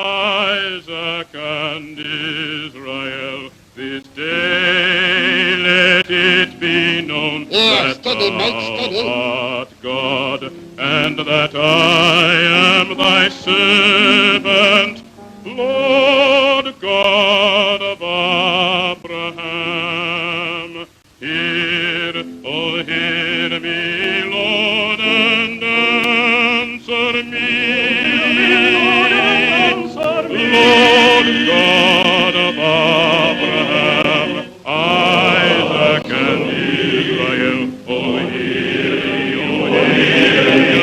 Isaac and Israel, this day let it be known that steady, mate, thou steady. art God, and that I am thy servant, Lord God of Abraham. Hear, oh hear me, Lord, and answer me. Lord God of Abraham, Isaac and Israel, oh hear me, oh hear me.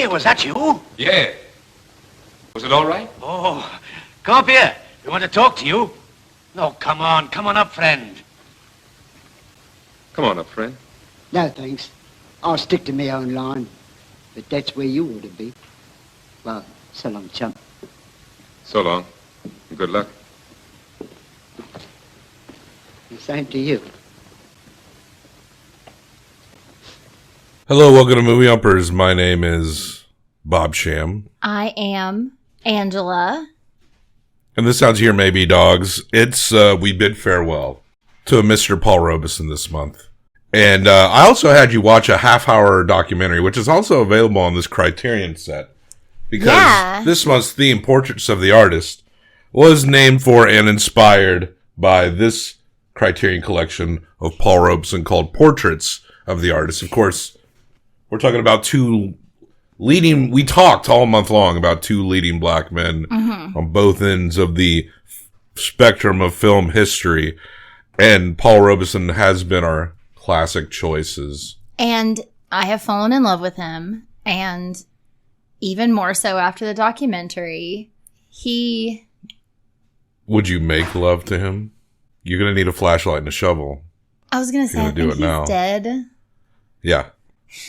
Was that you? Yeah. Was it all right? Oh, come up here. We want to talk to you. No, come on up, friend. Come on up, friend. No, thanks. I'll stick to my own line. But that's where you ought to be. Well, so long, chump. So long. Good luck. The same to you. Hello, welcome to Movie Uppers. My name is Bob Sham. I am Angela. And this sounds here maybe, dogs. It's we bid farewell to Mr. Paul Robeson this month. And I also had you watch a half-hour documentary, which is also available on this Criterion set. Because this month's theme, Portraits of the Artist, was named for and inspired by this Criterion collection of Paul Robeson called Portraits of the Artist. Of course, we're talking about we talked all month long about two leading black men on both ends of the spectrum of film history. And Paul Robeson has been our classic choices. And I have fallen in love with him. And even more so after the documentary, Would you make love to him? You're going to need a flashlight and a shovel. I was going to say, I think he's dead. Yeah.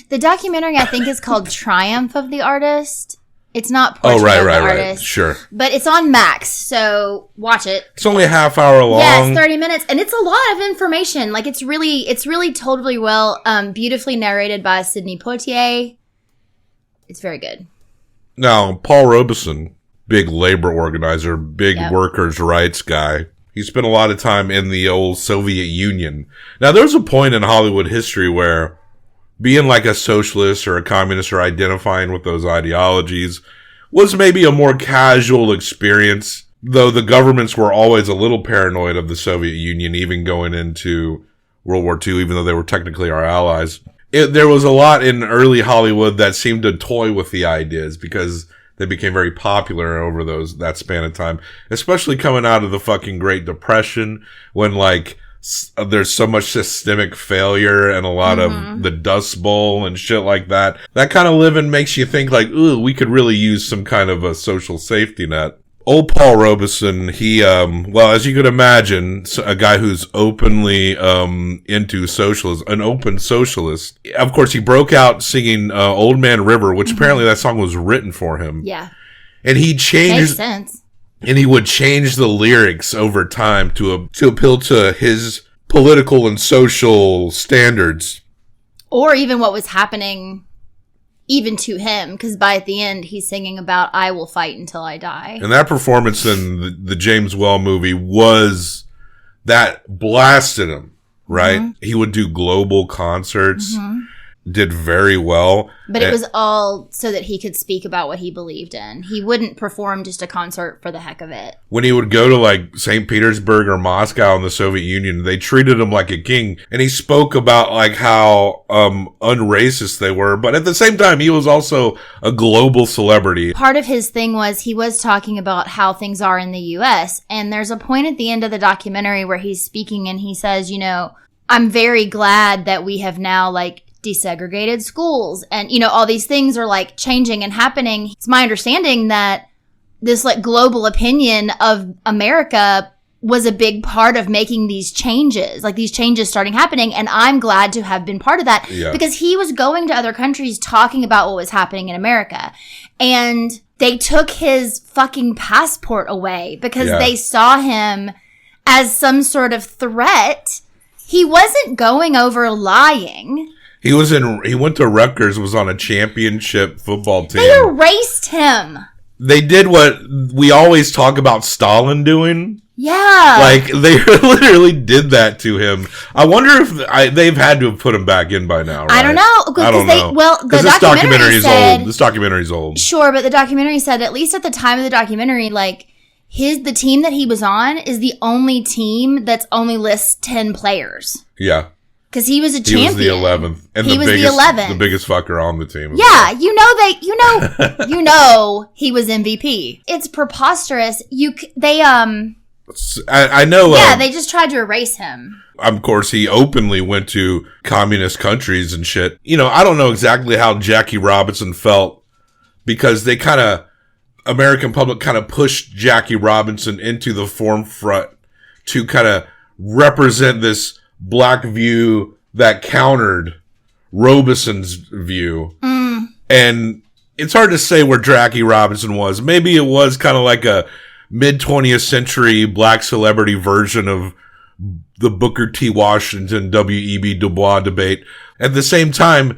The documentary, I think, is called Triumph of the Artist. It's not Portrait of the Artist. Right. Sure. But it's on Max, so watch it. It's only a half hour long. Yeah, it's 30 minutes. And it's a lot of information. Like, it's really totally well, beautifully narrated by Sidney Poitier. It's very good. Now, Paul Robeson, big labor organizer, big workers' rights guy. He spent a lot of time in the old Soviet Union. Now, there's a point in Hollywood history where being like a socialist or a communist or identifying with those ideologies was maybe a more casual experience, though the governments were always a little paranoid of the Soviet Union, even going into World War II, even though they were technically our allies. There was a lot in early Hollywood that seemed to toy with the ideas because they became very popular over that span of time, especially coming out of the fucking Great Depression when there's so much systemic failure and a lot of the Dust Bowl and shit like that. That kind of living makes you think like, ooh, we could really use some kind of a social safety net. Old Paul Robeson, he, as you could imagine, a guy who's openly into socialism, an open socialist. Of course, he broke out singing Old Man River, which apparently that song was written for him. Yeah. And he changed... Makes sense. And he would change the lyrics over time to appeal to his political and social standards. Or even what was happening even to him, because by the end, he's singing about, I will fight until I die. And that performance in the James Well movie that blasted him, right? He would do global concerts. Did very well. But it was all so that he could speak about what he believed in. He wouldn't perform just a concert for the heck of it. When he would go to like St. Petersburg or Moscow in the Soviet Union, they treated him like a king. And he spoke about like how unracist they were. But at the same time, he was also a global celebrity. Part of his thing was he was talking about how things are in the U.S. And there's a point at the end of the documentary where he's speaking and he says, I'm very glad that we have now, like, desegregated schools and, you know, all these things are, like, changing and happening. It's my understanding that this, like, global opinion of America was a big part of making these changes, like these changes starting happening. And I'm glad to have been part of that because he was going to other countries talking about what was happening in America. And they took his fucking passport away because they saw him as some sort of threat. He wasn't going over lying. He went to Rutgers, was on a championship football team. They erased him. They did what we always talk about Stalin doing. Yeah. Like, they literally did that to him. I wonder if they've had to have put him back in by now, right? I don't know. I don't know. Well, the documentary said... This documentary's old. Sure, but the documentary said, at least at the time of the documentary, like, the team that he was on is the only team that's only lists 10 players. Yeah. Because he was a champion. He was the 11th. And he was the 11th. The biggest fucker on the team. Yeah, you know he was MVP. It's preposterous. I know. Yeah, they just tried to erase him. Of course, he openly went to communist countries and shit. You know, I don't know exactly how Jackie Robinson felt because American public kind of pushed Jackie Robinson into the forefront to kind of represent this black view that countered Robeson's view. And it's hard to say where Jackie Robinson was. Maybe it was kind of like a mid-20th century black celebrity version of the Booker T. Washington, W.E.B. Du Bois debate. At the same time,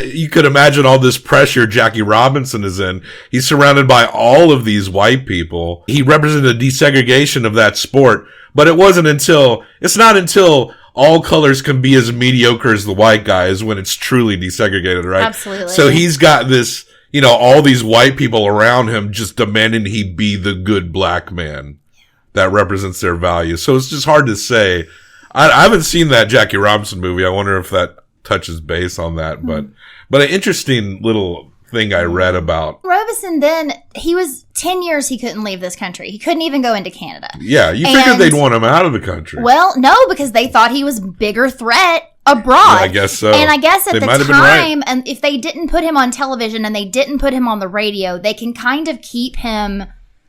you could imagine all this pressure Jackie Robinson is in. He's surrounded by all of these white people. He represented the desegregation of that sport, but it's not until all colors can be as mediocre as the white guy is when it's truly desegregated, right? Absolutely. So he's got this, you know, all these white people around him just demanding he be the good black man that represents their values. So it's just hard to say. I haven't seen that Jackie Robinson movie. I wonder if that touches base on that. But an interesting little thing I read about. Robeson then, he was 10 years he couldn't leave this country. He couldn't even go into Canada. Yeah, you figured they'd want him out of the country. Well, no, because they thought he was a bigger threat abroad. Yeah, I guess so. And I guess at They the might have been right. time, and if they didn't put him on television and they didn't put him on the radio, they can kind of keep him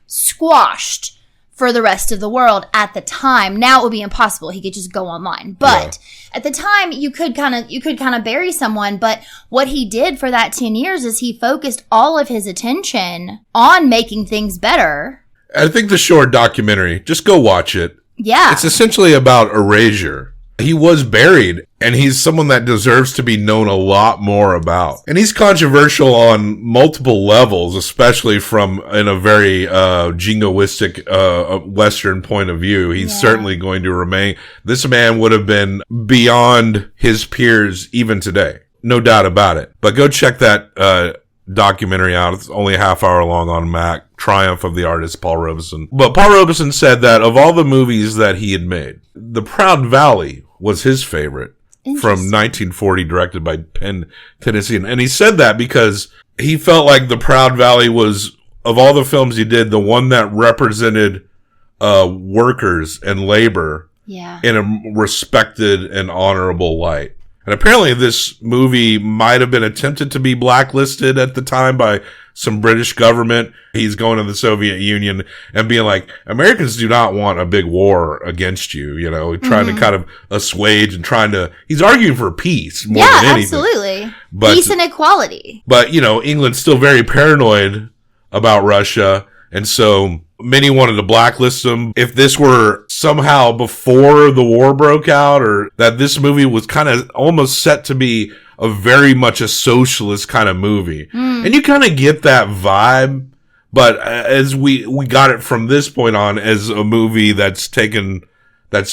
squashed for the rest of the world at the time. Now it would be impossible. He could just go online. But at the time, you could kind of bury someone. But what he did for that 10 years is he focused all of his attention on making things better. I think the short documentary, just go watch it. Yeah. It's essentially about erasure. He was buried, and he's someone that deserves to be known a lot more about. And he's controversial on multiple levels, especially from in a very jingoistic Western point of view. He's certainly going to remain. This man would have been beyond his peers even today. No doubt about it. But go check that documentary out. It's only a half hour long on Mac. Triumph of the Artist, Paul Robeson. But Paul Robeson said that of all the movies that he had made, The Proud Valley was his favorite from 1940, directed by Penn Tennessean. And he said that because he felt like The Proud Valley was, of all the films he did, the one that represented workers and labor in a respected and honorable light. And apparently this movie might have been attempted to be blacklisted at the time by some British government. He's going to the Soviet Union and being like, Americans do not want a big war against you, you know, trying to kind of assuage and he's arguing for peace more than anything. Absolutely. Peace and equality. But, you know, England's still very paranoid about Russia. And so many wanted to blacklist him. If this were somehow before the war broke out, or that this movie was kind of almost set to be a very much a socialist kind of movie. And you kind of get that vibe, but as we got it from this point on as a movie that's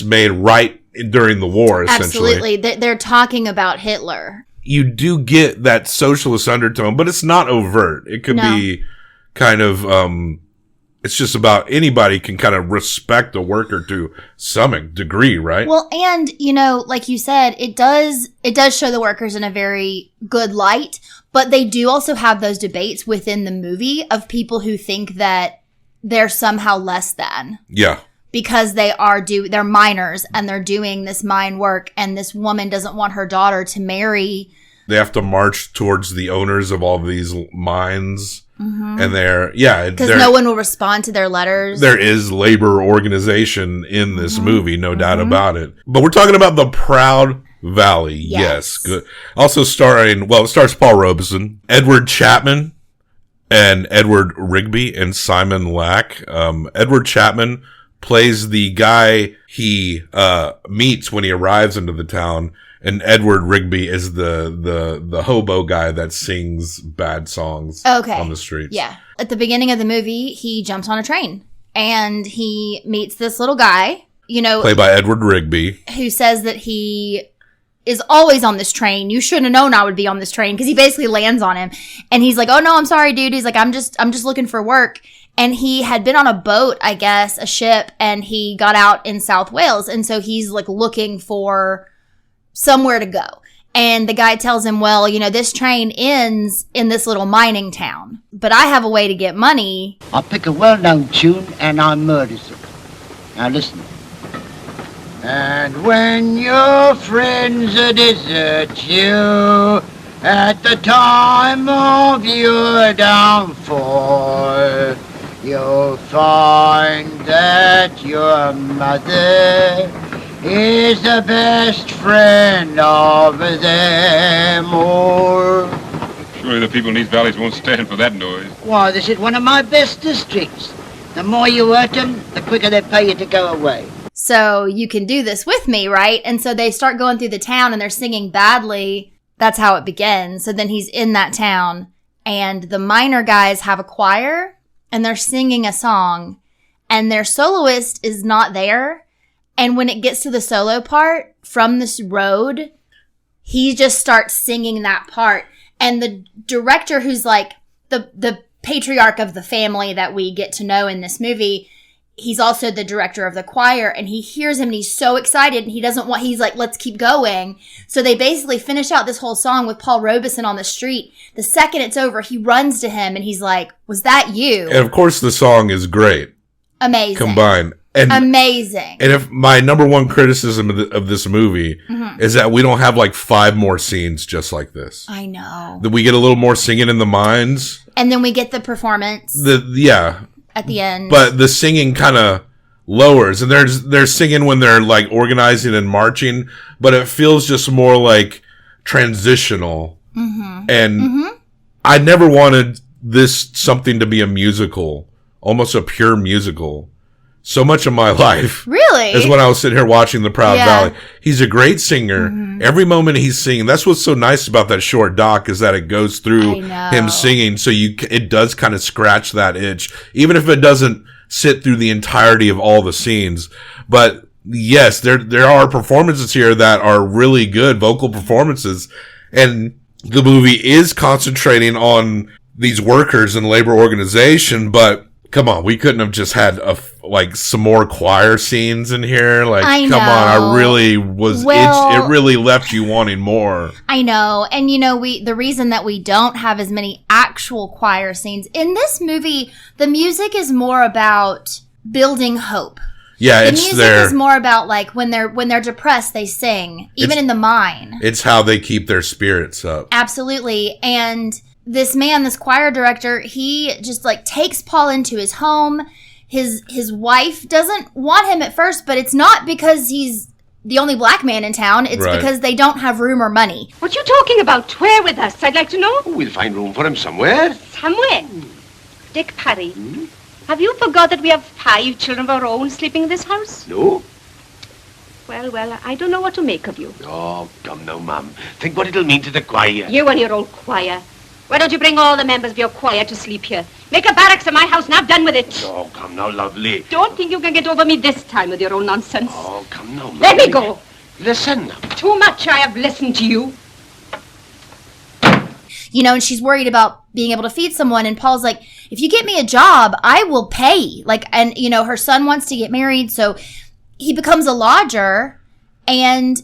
made right during the war, essentially. Absolutely. They're talking about Hitler. You do get that socialist undertone, but it's not overt. It could be kind of, it's just about anybody can kind of respect a worker to some degree, right? Well, and, you know, like you said, it does show the workers in a very good light, but they do also have those debates within the movie of people who think that they're somehow less than. Yeah. because they're miners and they're doing this mine work, and this woman doesn't want her daughter to marry. They have to march towards the owners of all these mines. Mm-hmm. And because no one will respond to their letters. There is labor organization in this movie, no doubt about it. But we're talking about the Proud Valley. Yes. Good. Also it stars Paul Robeson, Edward Chapman, and Edward Rigby, and Simon Lack. Edward Chapman plays the guy he meets when he arrives into the town. And Edward Rigby is the hobo guy that sings bad songs on the streets. Yeah. At the beginning of the movie, he jumps on a train and he meets this little guy, played by Edward Rigby, who says that he is always on this train. You shouldn't have known I would be on this train, because he basically lands on him. And he's like, "Oh no, I'm sorry, dude." He's like, I'm just looking for work. And he had been on a boat, I guess, a ship, and he got out in South Wales. And so he's like looking for somewhere to go. And the guy tells him, well, this train ends in this little mining town, but I have a way to get money. I pick a well-known tune and I murders it. Now listen. And when your friends desert you at the time of your downfall, you'll find that your mother is the best friend of them all. Surely the people in these valleys won't stand for that noise. Why, this is one of my best districts. The more you hurt them, the quicker they pay you to go away. So you can do this with me, right? And so they start going through the town and they're singing badly. That's how it begins. So then he's in that town and the miner guys have a choir and they're singing a song and their soloist is not there. And when it gets to the solo part from this road, he just starts singing that part. And the director, who's like the patriarch of the family that we get to know in this movie, he's also the director of the choir, and he hears him and he's so excited and he's like, let's keep going. So they basically finish out this whole song with Paul Robeson on the street. The second it's over, he runs to him and he's like, was that you? And of course the song is great. Amazing. Combined. And amazing. And if my number one criticism of this movie is that we don't have like 5 more scenes just like this. I know. That we get a little more singing in the mines. And then we get the performance. At the end. But the singing kind of lowers. And they're singing when they're like organizing and marching. But it feels just more like transitional. Mm-hmm. And I never wanted something to be a musical. Almost a pure musical. So much of my life really is when I was sitting here watching The Proud Valley. He's a great singer. Mm-hmm. Every moment he's singing, that's what's so nice about that short doc, is that it goes through him singing. So it does kind of scratch that itch, even if it doesn't sit through the entirety of all the scenes. But yes, there are performances here that are really good vocal performances. And the movie is concentrating on these workers and labor organization, but come on, we couldn't have just had some more choir scenes in here. Like, come on, I really was. It really left you wanting more. I know, and the reason that we don't have as many actual choir scenes in this movie, the music is more about building hope. Yeah, the music is more about like when they're depressed, they sing, even in the mine. It's how they keep their spirits up. Absolutely, and this man, this choir director, he just like takes Paul into his home. His wife doesn't want him at first, but it's not because he's the only black man in town. It's because they don't have room or money. What you talking about? Where with us? I'd like to know. Oh, we'll find room for him somewhere. Somewhere? Dick Parry, have you forgot that we have 5 children of our own sleeping in this house? No. Well, I don't know what to make of you. Oh, come now, Mum. Think what it'll mean to the choir. You and your old choir. Why don't you bring all the members of your choir to sleep here? Make a barracks in my house and have done with it. Oh, come now, lovely. Don't think you can get over me this time with your own nonsense. Oh, come now, Mum. Let me go. Listen. Too much I have listened to you. And she's worried about being able to feed someone. And Paul's like, if you get me a job, I will pay. And her son wants to get married. So he becomes a lodger. And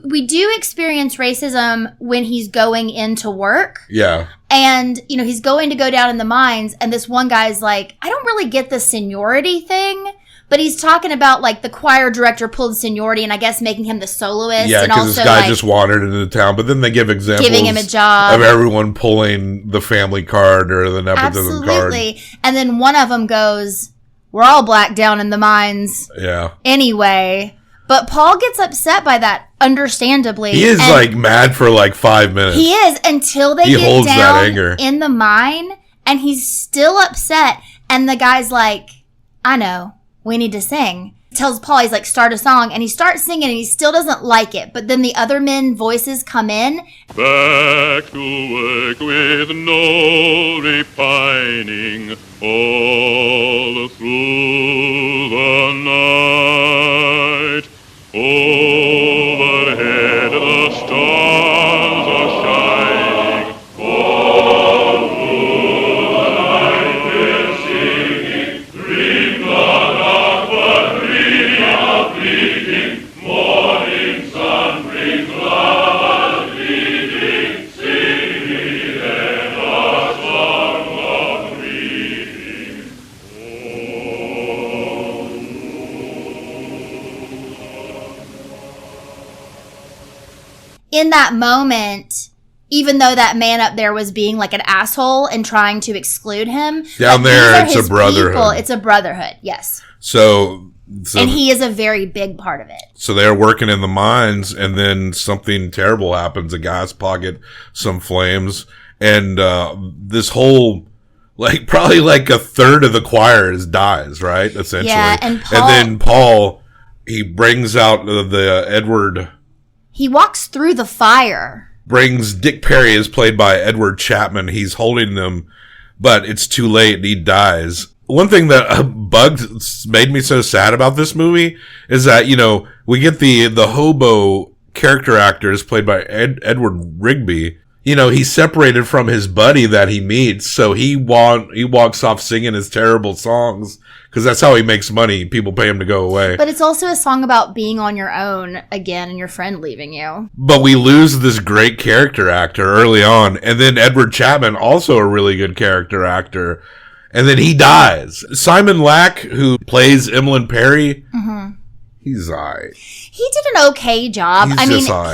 we do experience racism when he's going into work. Yeah. And, he's going to go down in the mines. And this one guy's like, I don't really get the seniority thing. But he's talking about, like, the choir director pulled seniority and I guess making him the soloist. Yeah, and because this guy just wandered into town. But then they give examples giving him a job of everyone pulling the family card or the nepotism card. Absolutely. And then one of them goes, we're all black down in the mines. Yeah. Anyway. But Paul gets upset by that, understandably. He is, like, mad for, like, 5 minutes. He is, until they get down in the mine, and he's still upset. And the guy's like, I know. We need to sing. He tells Paul, he's like, start a song. And he starts singing and he still doesn't like it. But then the other men voices come in. Back to work with no repining all through the night. Overhead the stars are shining. All through the night we're singing. Dream not of but dream of fleeting. Morning sun brings love leading. Sing me then a song of greeting. In that moment, even though that man up there was being like an asshole and trying to exclude him, down there it's a brotherhood. It's a brotherhood, yes. So and he is a very big part of it. So they're working in the mines, and then something terrible happens. A guy's pocket some flames, and this whole, like, probably like a third of the choir dies, right? Essentially. Yeah, and then Paul, he brings out the Edward. He walks through the fire. Brings Dick Perry, is played by Edward Chapman. He's holding them, but it's too late, and he dies. One thing that made me so sad about this movie is that, you know, we get the hobo character actors played by Edward Rigby. You know, he's separated from his buddy that he meets, so he walks off singing his terrible songs because that's how he makes money. People pay him to go away. But it's also a song about being on your own again and your friend leaving you. But we lose this great character actor early on, and then Edward Chapman, also a really good character actor, and then he dies. Simon Lack, who plays Emlyn Perry, he's alright. He did an okay job.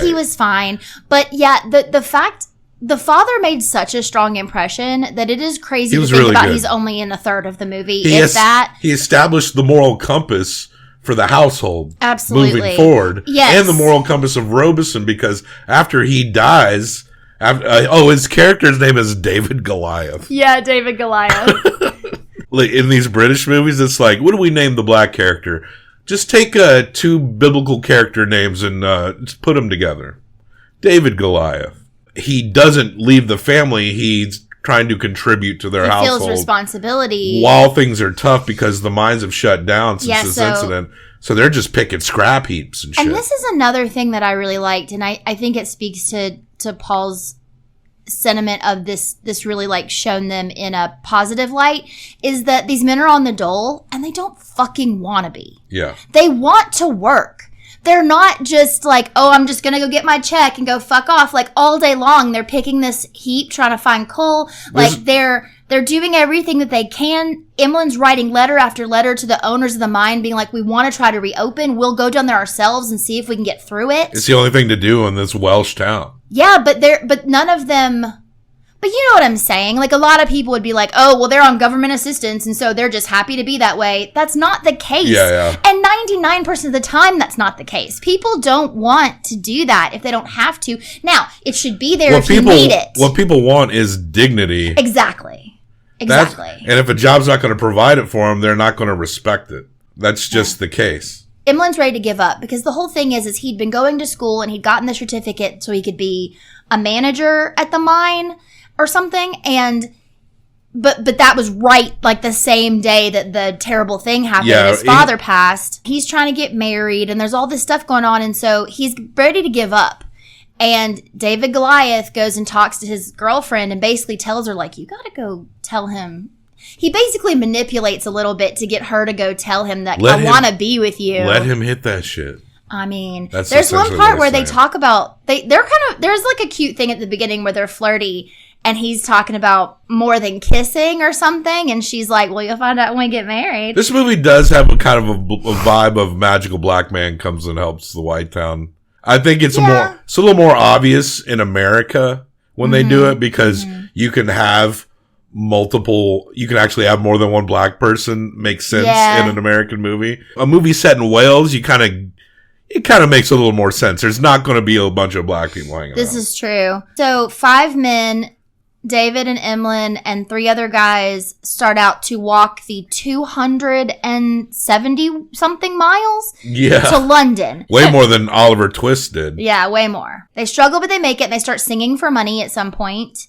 He was fine. But yeah, the fact... The father made such a strong impression that it is crazy to think really about good. He's only in a third of the movie. He established the moral compass for the household. Absolutely. Moving forward. Yes. And the moral compass of Robeson, because after he dies... his character's name is David Goliath. Yeah, David Goliath. Like, in these British movies, it's like, what do we name the black character? Just take 2 biblical character names and just put them together. David Goliath. He doesn't leave the family. He's trying to contribute to their household. He feels responsibility. While things are tough because the mines have shut down since this incident. So they're just picking scrap heaps and shit. And this is another thing that I really liked. And I think it speaks to Paul's sentiment of this really, like, shown them in a positive light, is that these men are on the dole and they don't fucking want to be. Yeah. They want to work. They're not just like, oh, I'm just going to go get my check and go fuck off. Like, all day long, they're picking this heap, trying to find coal. Like, they're doing everything that they can. Emlyn's writing letter after letter to the owners of the mine, being like, we want to try to reopen. We'll go down there ourselves and see if we can get through it. It's the only thing to do in this Welsh town. Yeah, but none of them... But you know what I'm saying? Like, a lot of people would be like, oh, well, they're on government assistance, and so they're just happy to be that way. That's not the case. Yeah. And 99% of the time, that's not the case. People don't want to do that if they don't have to. Now, it should be there if you need it. What people want is dignity. Exactly. And if a job's not going to provide it for them, they're not going to respect it. That's just the case. Emlyn's ready to give up because the whole thing is he'd been going to school and he'd gotten the certificate so he could be a manager at the mine or something, but that was right, like, the same day that the terrible thing happened and his father passed. He's trying to get married, and there's all this stuff going on, and so he's ready to give up. And David Goliath goes and talks to his girlfriend and basically tells her, like, you gotta go tell him. He basically manipulates a little bit to get her to go tell him that I want to be with you. Let him hit that shit. I mean, there's one part where they talk about, there's like a cute thing at the beginning where they're flirty. And he's talking about more than kissing or something. And she's like, well, you'll find out when we get married. This movie does have a kind of a vibe of magical black man comes and helps the white town. I think it's a little more obvious in America when they do it, because you can have you can actually have more than one black person make sense in an American movie. A movie set in Wales, it kind of makes a little more sense. There's not going to be a bunch of black people hanging around. This is true. So 5 men, David and Emlyn and 3 other guys, start out to walk the 270 something miles to London. Way more than Oliver Twist did. Yeah, way more. They struggle, but they make it, and they start singing for money at some point.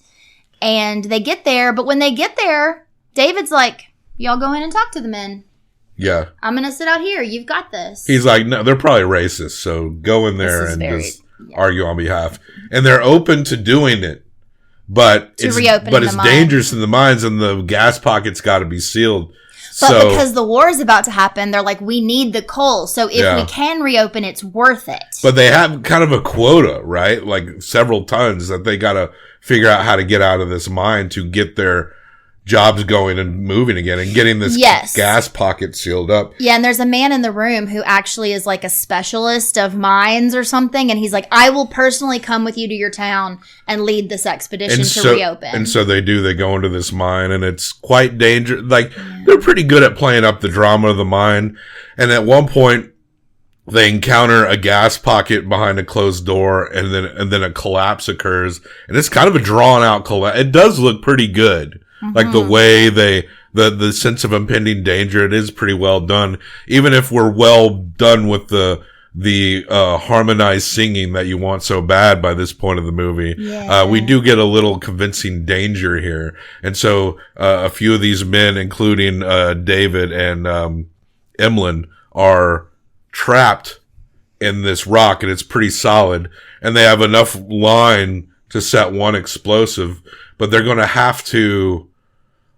And they get there, but when they get there, David's like, y'all go in and talk to the men. Yeah. I'm going to sit out here. You've got this. He's like, no, they're probably racist, so go in there and just argue on behalf. And they're open to doing it. But it's dangerous in the mines, and the gas pocket's got to be sealed. But because the war is about to happen, they're like, we need the coal. So if we can reopen, it's worth it. But they have kind of a quota, right? Like several tons that they got to figure out how to get out of this mine to get their jobs going and moving again and getting this gas pocket sealed up. Yeah, and there's a man in the room who actually is like a specialist of mines or something, and he's like, I will personally come with you to your town and lead this expedition to reopen. And so they do. They go into this mine, and it's quite dangerous. Like, they're pretty good at playing up the drama of the mine. And at one point, they encounter a gas pocket behind a closed door, and then a collapse occurs. And it's kind of a drawn out collapse. It does look pretty good. Like the way the sense of impending danger, it is pretty well done. Even if we're well done with the harmonized singing that you want so bad by this point of the movie, we do get a little convincing danger here. And so, a few of these men, including, David and, Emlyn, are trapped in this rock, and it's pretty solid. And they have enough line to set one explosive, but they're going to have to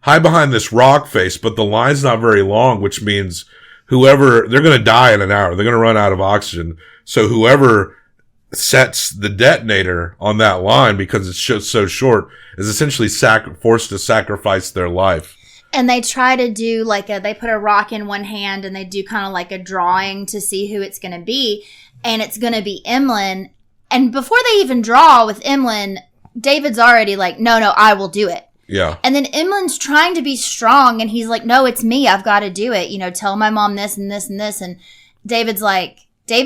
hide behind this rock face, but the line's not very long, which means they're going to die in an hour. They're going to run out of oxygen. So whoever sets the detonator on that line, because it's just so short, is essentially forced to sacrifice their life. And they try to do they put a rock in one hand, and they do kind of like a drawing to see who it's going to be. And it's going to be Emlyn. And before they even draw with Emlyn, David's already like, no, I will do it. Yeah. And then Emlyn's trying to be strong, and he's like, no, it's me. I've got to do it. Tell my mom this and this and this. And David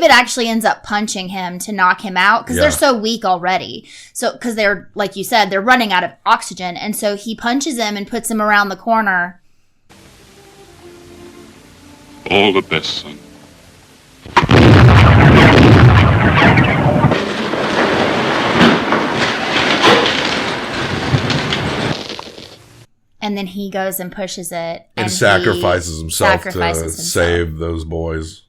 actually ends up punching him to knock him out, because they're so weak already. So, because they're, like you said, they're running out of oxygen. And so he punches him and puts him around the corner. All the best, son. And then he goes and pushes it. And sacrifices himself to save those boys.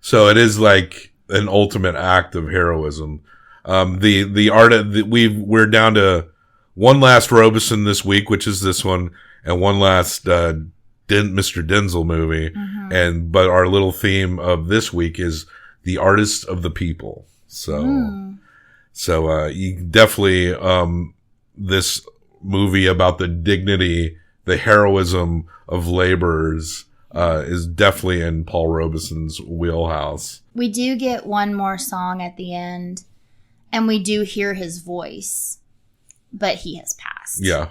So it is like an ultimate act of heroism. We're down to one last Robeson this week, which is this one, and one last Mr. Denzel movie. But our little theme of this week is the artist of the people. So you definitely this movie about the dignity, the heroism of laborers, is definitely in Paul Robeson's wheelhouse. We do get one more song at the end, and we do hear his voice, but he has passed. Yeah.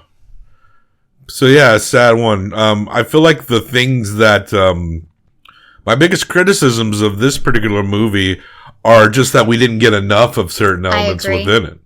So a sad one. I feel like the things that, my biggest criticisms of this particular movie are just that we didn't get enough of certain elements within it.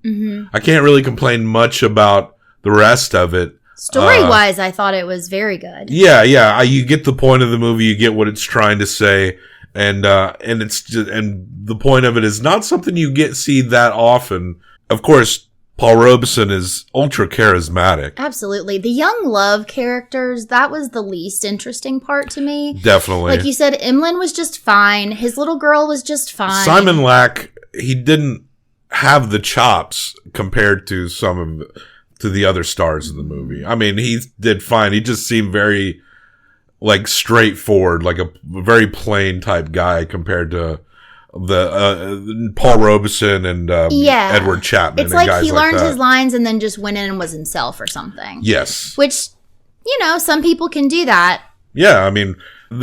I can't really complain much about the rest of it. Story-wise, I thought it was very good. Yeah. You get the point of the movie. You get what it's trying to say, and it's just, and the point of it is not something you see that often. Of course, Paul Robeson is ultra charismatic. Absolutely. The young love characters, that was the least interesting part to me. Definitely. Like you said, Emlyn was just fine. His little girl was just fine. Simon Lack, he didn't have the chops compared to to the other stars in the movie. I mean, he did fine. He just seemed very, straightforward, like a very plain type guy compared to, the Paul Robeson and Edward Chapman. It's and like guys he learned that. his lines and then just went in and was himself or something. Yes. Which, some people can do that. Yeah, I mean,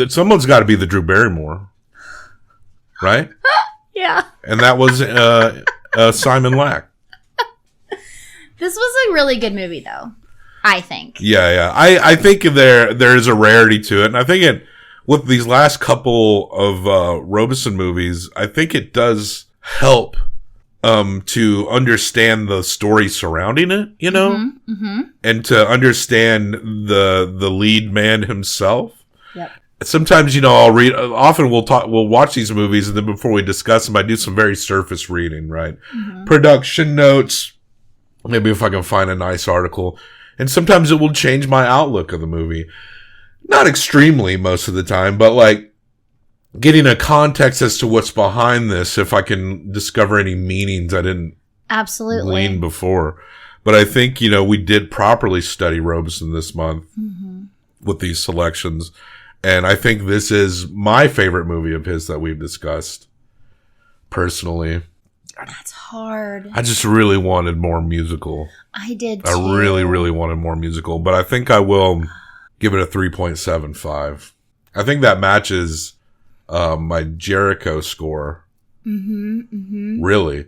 someone's got to be the Drew Barrymore, right? Yeah. And that was Simon Lack. This was a really good movie, though, I think. Yeah. I think there is a rarity to it, and I think with these last couple of Robeson movies, I think it does help to understand the story surrounding it, and to understand the lead man himself. Yep. Sometimes, I'll read. Often we'll watch these movies, and then before we discuss them, I do some very surface reading, right? Mm-hmm. Production notes. Maybe if I can find a nice article, and sometimes it will change my outlook of the movie. Not extremely most of the time, but like getting a context as to what's behind this, if I can discover any meanings I didn't glean before. But I think, we did properly study Robeson this month with these selections. And I think this is my favorite movie of his that we've discussed, personally. That's hard. I just really wanted more musical. I did too. I really, really wanted more musical. But I think I will give it a 3.75. I think that matches my Jericho score. Really.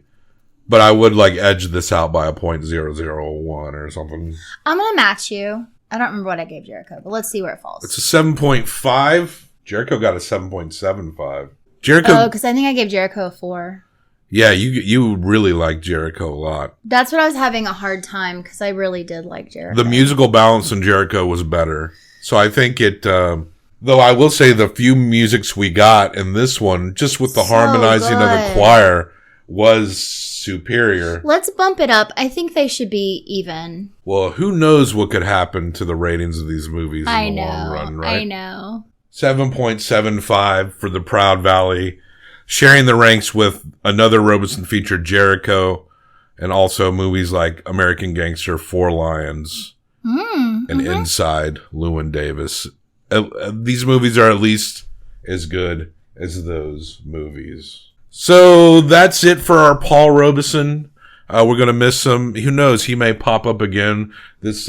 But I would edge this out by a 0.001 or something. I'm going to match you. I don't remember what I gave Jericho, but let's see where it falls. It's a 7.5. Jericho got a 7.75. Jericho. Because I think I gave Jericho a 4. Yeah, you really like Jericho a lot. That's what I was having a hard time, because I really did like Jericho. The musical balance in Jericho was better. So I think it, though I will say the few musics we got in this one, just with the harmonizing of the choir, was superior. Let's bump it up. I think they should be even. Well, who knows what could happen to the ratings of these movies in the long run, right? I know. 7.75 for The Proud Valley. Sharing the ranks with another Robeson feature, Jericho, and also movies like American Gangster, Four Lions, and Inside, Llewyn Davis. These movies are at least as good as those movies. So that's it for our Paul Robeson. We're going to miss him. Who knows? He may pop up again. This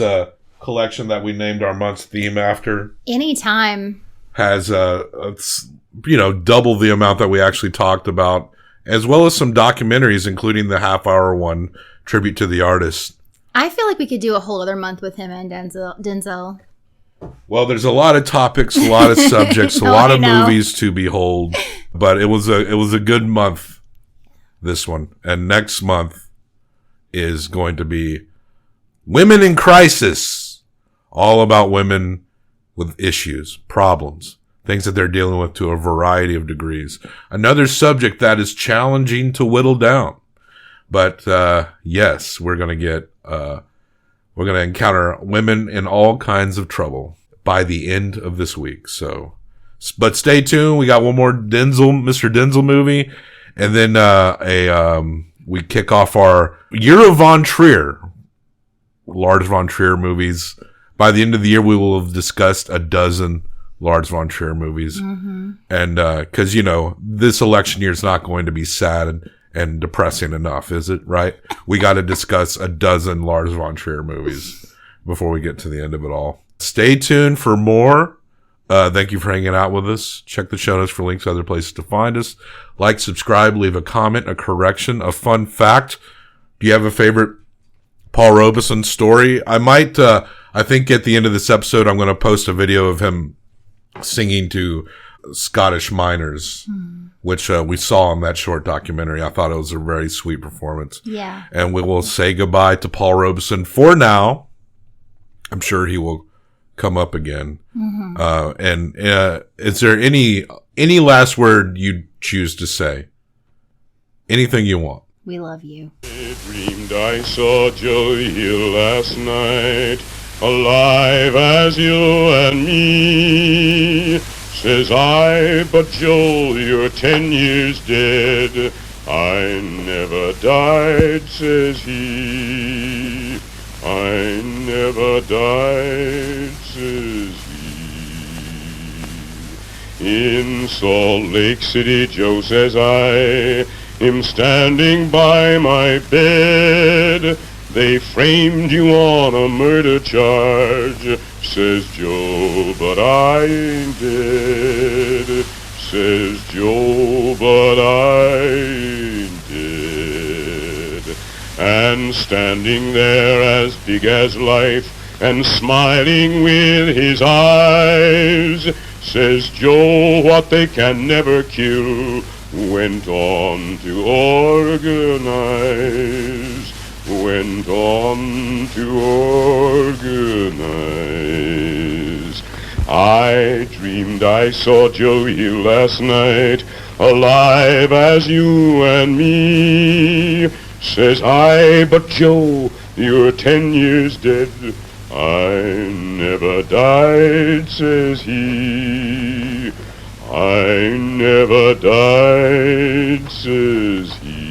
collection that we named our month's theme after. Anytime. Has double the amount that we actually talked about, as well as some documentaries, including the half-hour one, Tribute to the Artist. I feel like we could do a whole other month with him and Denzel. Well, there's a lot of topics, a lot of subjects, a lot of movies to behold, but it was a good month, this one. And next month is going to be Women in Crisis, all about women with issues, problems, things that they're dealing with to a variety of degrees. Another subject that is challenging to whittle down. But, yes, we're going to encounter women in all kinds of trouble by the end of this week. So, but stay tuned. We got one more Mr. Denzel movie. And then, we kick off our Year of Von Trier, Lars von Trier movies. By the end of the year, we will have discussed a dozen Lars von Trier movies. And, cause this election year is not going to be sad and depressing enough, is it? Right? We got to discuss a dozen Lars von Trier movies before we get to the end of it all. Stay tuned for more. Thank you for hanging out with us. Check the show notes for links to other places to find us. Like, subscribe, leave a comment, a correction, a fun fact. Do you have a favorite Paul Robeson story? I think at the end of this episode, I'm going to post a video of him singing to Scottish miners, which we saw in that short documentary. I thought it was a very sweet performance. Yeah. And we will say goodbye to Paul Robeson for now. I'm sure he will come up again. Is there any last word you choose to say? Anything you want? We love you. I dreamed I saw Joey Hill last night, alive as you and me. Says I, but Joel, you're 10 years dead. I never died, says he. I never died, says he. In Salt Lake City, Joe, says I, am standing by my bed. They framed you on a murder charge, says Joe, but I ain't dead. Says Joe, but I ain't dead. And standing there as big as life and smiling with his eyes, says Joe, what they can never kill went on to organize, went on to organize. I dreamed I saw Joe here last night, alive as you and me. Says I, but Joe, you're 10 years dead. I never died, says he. I never died, says he.